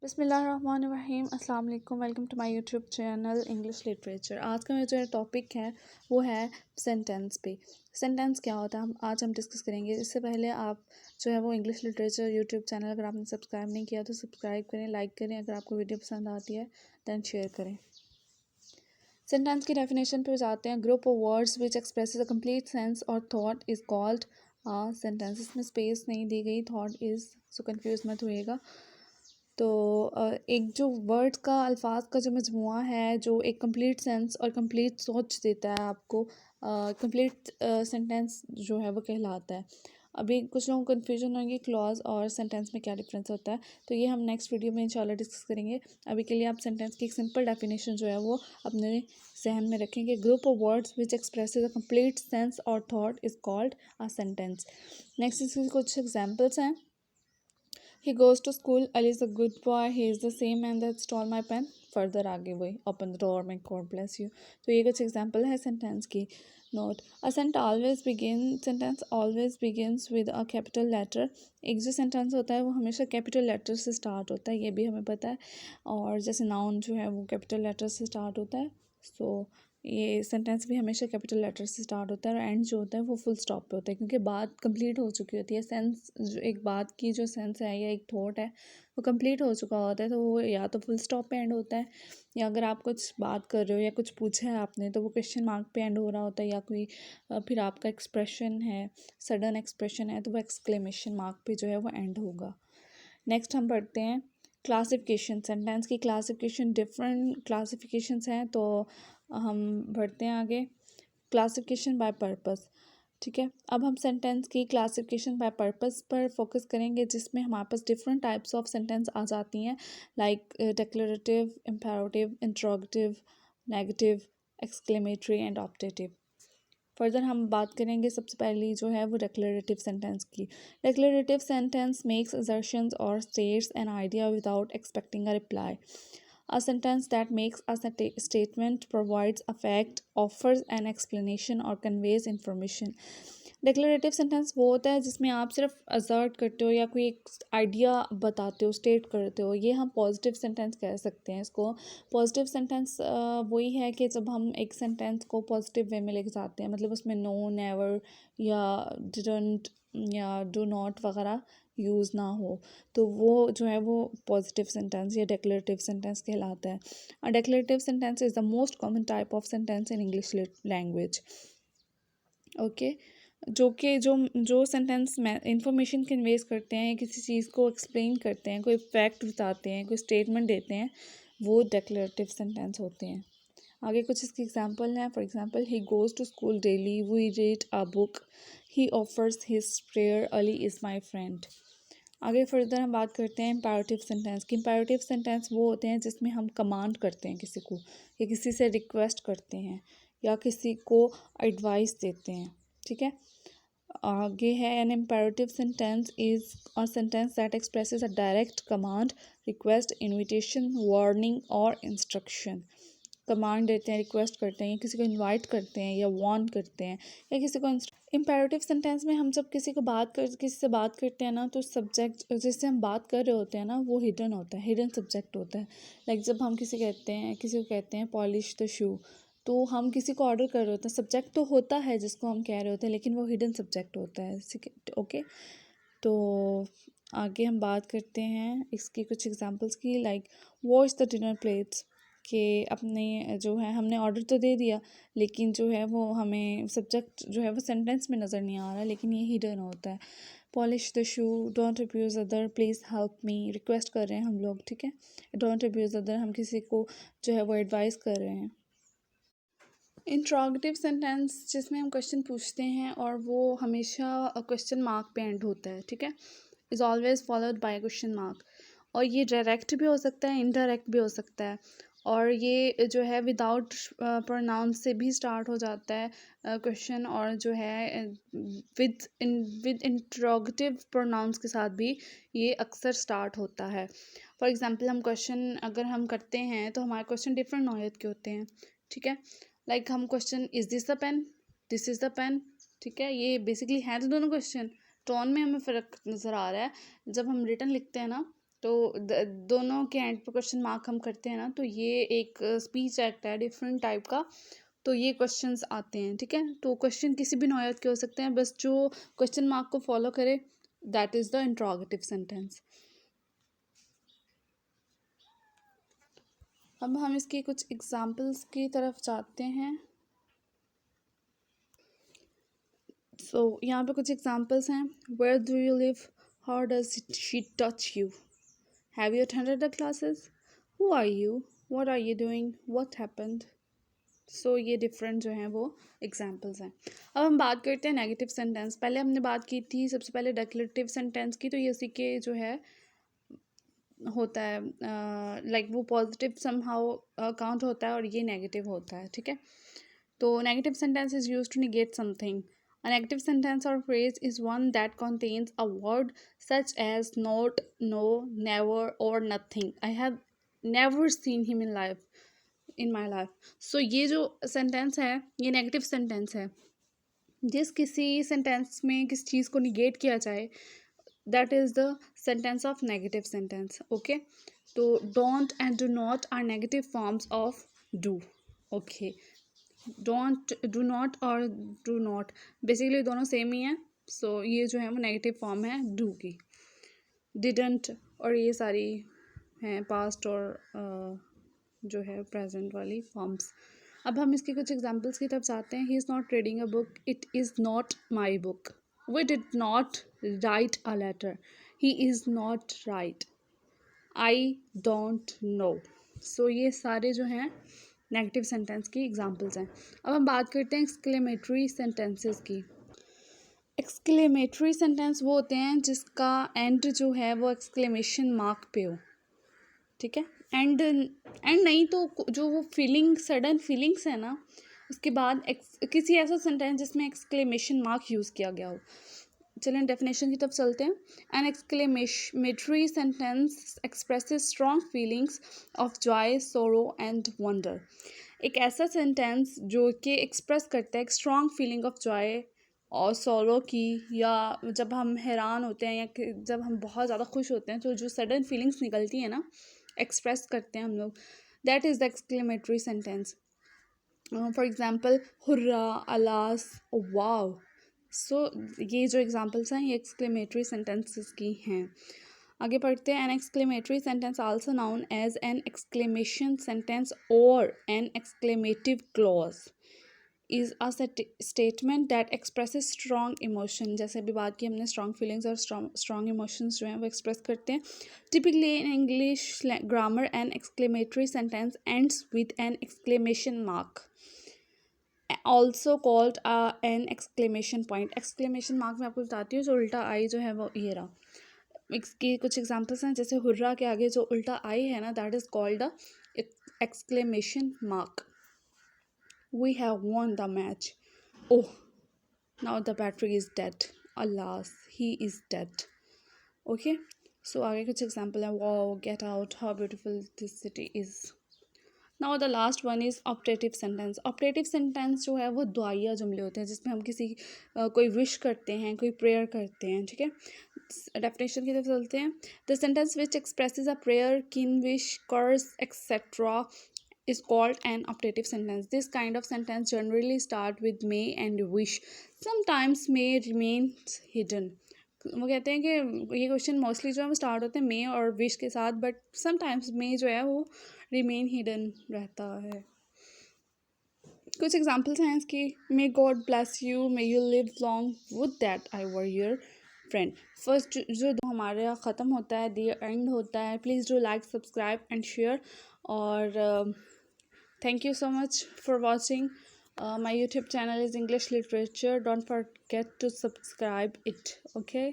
बिस्मिल्लाहिर्रहमानिर्रहीम अस्सलाम वालेकुम। Welcome to my YouTube channel English literature. आज का मेरा जो टॉपिक है वो है सेंटेंस पे। सेंटेंस क्या होता है आज हम डिस्कस करेंगे। इससे पहले आप जो है वो इंग्लिश लिटरेचर यूट्यूब चैनल अगर आपने सब्सक्राइब नहीं किया तो सब्सक्राइब करें, लाइक करें। अगर आपको वीडियो पसंद आती है दैन शेयर करें। सेंटेंस की डेफिनेशन पे जाते हैं। Group of words which expresses a complete sense और थॉट इज़ कॉल्ड सेंटेंस। इसमें स्पेस नहीं दी गई, थॉट इज़, सो कंफ्यूज मत होइएगा। तो एक जो वर्ड्स का अल्फाज का जो मजमुआ है जो एक कंप्लीट सेंस और कंप्लीट सोच देता है आपको, कंप्लीट सेंटेंस जो है वो कहलाता है। अभी कुछ लोगों को कन्फ्यूजन होगी क्लॉज और सेंटेंस में क्या डिफरेंस होता है, तो ये हम नेक्स्ट वीडियो में इंशाल्लाह डिस्कस करेंगे। अभी के लिए आप सेंटेंस की एक सिंपल डेफिनेशन जो है वो अपने जहन में रखेंगे। Group of words which expresses a complete sense और thought is called a sentence. Next इसकी कुछ एग्जांपल्स हैं। He goes to school. Ali is a good boy. He is the same man that stole my pen. Further आगे वही open the door, may God bless you. तो ये कुछ example है sentence की। Note, a sentence always begins with a capital letter. एक जो sentence होता है वो हमेशा कैपिटल लेटर से स्टार्ट होता है, ये भी हमें पता है। और जैसे नाउन जो है वो कैपिटल लेटर से स्टार्ट होता है, सो ये सेंटेंस भी हमेशा कैपिटल लेटर से स्टार्ट होता है। और एंड जो होता है वो फुल स्टॉप पे होता है, क्योंकि बात कंप्लीट हो चुकी होती है। सेंस जो एक बात की जो सेंस है या एक थॉट है वो कंप्लीट हो चुका होता है, तो वो या तो फुल स्टॉप पे एंड होता है, या अगर आप कुछ बात कर रहे हो या कुछ पूछा है आपने तो वो क्वेश्चन मार्क पे एंड हो रहा होता है, या कोई फिर आपका एक्सप्रेशन है, सडन एक्सप्रेशन है, तो वो एक्सक्लेमेशन मार्क पे जो है वो एंड होगा। नेक्स्ट हम पढ़ते हैं क्लासिफिकेशन। सेंटेंस की क्लासिफिकेशन, डिफरेंट क्लासिफिकेशंस हैं, तो हम बढ़ते हैं आगे। क्लासिफिकेशन बाय पर्पस, ठीक है। अब हम सेंटेंस की क्लासिफिकेशन बाय पर्पस पर फोकस करेंगे, जिसमें हमारे पास डिफरेंट टाइप्स ऑफ सेंटेंस आ जाती हैं, like declarative, imperative, interrogative, negative, exclamatory and optative. Further हम बात करेंगे सबसे पहली जो है वो डिक्लेरेटिव सेंटेंस की। डिक्लेरेटिव सेंटेंस मेक्स assertions और states an idea without expecting a reply. A sentence that makes a statement, provides a fact, offers an explanation or conveys information. Declarative sentence वो होता है जिसमें आप सिर्फ असर्ट करते हो या कोई एक आइडिया बताते हो, स्टेट करते हो। ये हम पॉजिटिव सेंटेंस कह सकते हैं इसको। पॉजिटिव सेंटेंस वही है कि जब हम एक सेंटेंस को पॉजिटिव वे में लेके जाते हैं, मतलब उसमें नो, नेवर या डिडंट या डू नॉट वगैरह यूज़ ना हो, तो वो जो है वो पॉजिटिव सेंटेंस या डिक्लेरेटिव सेंटेंस कहलाता है। A declarative sentence is the most common type of sentence in English language. Okay, जो सेंटेंस में इंफॉर्मेशन कन्वेज करते हैं, किसी चीज़ को एक्सप्लेन करते हैं, कोई फैक्ट बताते हैं, कोई स्टेटमेंट देते हैं, वो डिक्लेरेटिव सेंटेंस होते हैं। आगे कुछ इसके एग्जांपल हैं। For example, he goes to school daily, we read a book, he offers his prayer, Ali is my friend. आगे फर्दर हम बात करते हैं इम्पेरेटिव सेंटेंस की। इम्पेरेटिव सेंटेंस वो होते हैं जिसमें हम कमांड करते हैं किसी को, या किसी से रिक्वेस्ट करते हैं, या किसी को एडवाइस देते हैं, ठीक है। आगे है an imperative sentence is a sentence that expresses a direct command, request, invitation, warning और इंस्ट्रक्शन। कमांड देते हैं, रिक्वेस्ट करते हैं, या किसी को इनवाइट करते हैं या वार्न करते हैं, या किसी को इम्पेरेटिव सेंटेंस में हम जब किसी से बात करते हैं ना, तो सब्जेक्ट जिससे हम बात कर रहे होते हैं ना वो हिडन होता है, हिडन सब्जेक्ट होता है। लाइक जब हम किसी को कहते हैं पॉलिश द शू, तो हम किसी को ऑर्डर कर रहे होते हैं, सब्जेक्ट तो होता है जिसको हम कह रहे होते हैं, लेकिन वो हिडन सब्जेक्ट होता है। ओके, तो आगे हम बात करते हैं इसकी कुछ एग्जांपल्स की। Like wash the dinner plates, कि अपने जो है हमने ऑर्डर तो दे दिया, लेकिन जो है वो हमें सब्जेक्ट जो है वो सेंटेंस में नज़र नहीं आ रहा, लेकिन ये हिडन होता है। Polish the shoe, don't abuse other, please help me, request कर रहे हैं हम लोग, ठीक है। डोंट अब्यूज़ अदर, हम किसी को जो है वो एडवाइस कर रहे हैं। इंट्रोगेटिव सेंटेंस जिसमें हम क्वेश्चन पूछते हैं और वो हमेशा क्वेश्चन मार्क पे एंड होता है, ठीक है। Is always followed by question mark, और ये डायरेक्ट भी हो सकता है, इनडायरेक्ट भी हो सकता है, और ये जो है विदाउट प्रोनाउन से भी स्टार्ट हो जाता है क्वेश्चन, और जो है विद इंट्रोगेटिव प्रोनाउंस के साथ भी ये अक्सर स्टार्ट होता है। फॉर एग्जांपल, हम क्वेश्चन अगर हम करते हैं तो हमारे क्वेश्चन डिफरेंट नौयत के होते हैं, ठीक है। लाइक हम question is this the pen, this is the pen, ठीक है। ये बेसिकली हैं तो दोनों क्वेश्चन, टोन में हमें फ़र्क नज़र आ रहा है। जब हम रिटन लिखते हैं ना तो दोनों के एंड पर क्वेश्चन मार्क हम करते हैं ना, तो ये एक स्पीच एक्ट है डिफरेंट टाइप का, तो ये क्वेश्चंस आते हैं, ठीक है। तो क्वेश्चन किसी भी नौयत के हो सकते हैं, बस जो क्वेश्चन मार्क को फॉलो करे that is the interrogative sentence. अब हम इसकी कुछ एग्जाम्पल्स की तरफ जाते हैं। सो यहाँ पे कुछ एग्जाम्पल्स हैं। Where do you live, how does she touch you, have you attended the classes, who are you, what are you doing, what happened. So ये डिफरेंट जो हैं वो एग्जाम्पल्स हैं। अब हम बात करते हैं नेगेटिव सेंटेंस। पहले हमने बात की थी सबसे पहले डेक्लेरेटिव सेंटेंस की, तो ये उसी के जो है होता है लाइक वो पॉजिटिव समहाउ काउंट होता है और ये नेगेटिव होता है, ठीक है। तो negative sentence is used to negate something. A negative sentence or phrase is one that contains a word such as not, no, never, or nothing. I have never seen him in my life. So ये जो sentence है ये negative sentence है। जिस किसी sentence में किस चीज़ को निगेट किया जाए that is the sentence of negative sentence. Okay, तो don't and do not are negative forms of do. Okay, don't, do not और do not बेसिकली दोनों सेम ही हैं। सो ये जो है वो नेगेटिव फॉर्म है do की। didn't और ये सारी हैं पास्ट और जो है प्रेजेंट वाली फॉर्म्स। अब हम इसके कुछ एग्जांपल्स की तरफ जाते हैं। He is not reading a book, it is not my book, we did not write a letter, he is not right, I don't know. So ये सारे जो हैं नेगेटिव सेंटेंस की एग्जांपल्स हैं। अब हम बात करते हैं एक्सक्लेमेटरी सेंटेंसेस की। एक्सक्लेमेटरी सेंटेंस वो होते हैं जिसका एंड जो है वो एक्सक्लेमेशन मार्क पे हो, ठीक है। एंड नहीं तो जो वो फीलिंग सडन फीलिंग्स है ना उसके बाद किसी ऐसा सेंटेंस जिसमें एक्सक्लेमेशन मार्क यूज़ किया गया हो। चलिए डेफिनेशन की तरफ चलते हैं। An exclamatory sentence expresses strong feelings of joy, sorrow and wonder. एक ऐसा सेंटेंस जो कि एक्सप्रेस करता है एक स्ट्रॉन्ग फीलिंग ऑफ जॉय और सोरो की, या जब हम हैरान होते हैं या जब हम बहुत ज़्यादा खुश होते हैं तो जो सडन फीलिंग्स निकलती हैं ना एक्सप्रेस करते हैं हम लोग, that is the exclamatory sentence. For example hurrah, alas, wow. So ये जो एग्जाम्पल्स हैं ये एक्सक्लेमेटरी सेंटेंसेस की हैं। आगे पढ़ते हैं। An exclamatory sentence also known as an exclamation sentence or an exclamative clause is a statement that expresses strong emotion. जैसे अभी बात की हमने स्ट्रॉन्ग फीलिंग्स और स्ट्रॉन्ग इमोशंस जो हैं वो एक्सप्रेस करते हैं। Typically in English grammar an exclamatory sentence ends with an exclamation mark, also called an exclamation point. Exclamation mark में आपको बताती हूँ जो उल्टा आई जो है वो ये रहा। इसकी कुछ एग्जांपल्स हैं, जैसे हुर्रा के आगे जो उल्टा आई है ना that is called the exclamation mark. We have won the match, oh now the battery is dead, alas he is dead. Okay, so आगे कुछ एग्जांपल है। wow, get out, how beautiful this city is. Now the last one is optative sentence. Optative sentence जो है वो दुआया जुमले होते हैं जिसमें हम किसी कोई विश करते हैं, कोई प्रेयर करते हैं, ठीक है। डेफिनेशन की तरफ चलते हैं। The sentence which expresses a prayer, kin wish, curse etcetera is called an optative sentence. This kind of sentence generally start with may and wish. Sometimes may remains hidden. वो कहते हैं कि ये क्वेश्चन मोस्टली जो है वो start होते हैं मे और विश के साथ, बट समटाइम्स मे जो है वो रिमेन हिडन रहता है। कुछ एग्जांपल्स हैं इसकी। May God bless you, may you live long, would that I were your friend. First जो हमारा ख़त्म होता है द एंड होता है। Please do like, subscribe and share. और thank you so much for watching. My YouTube channel is English Literature. Don't forget to subscribe it. Okay.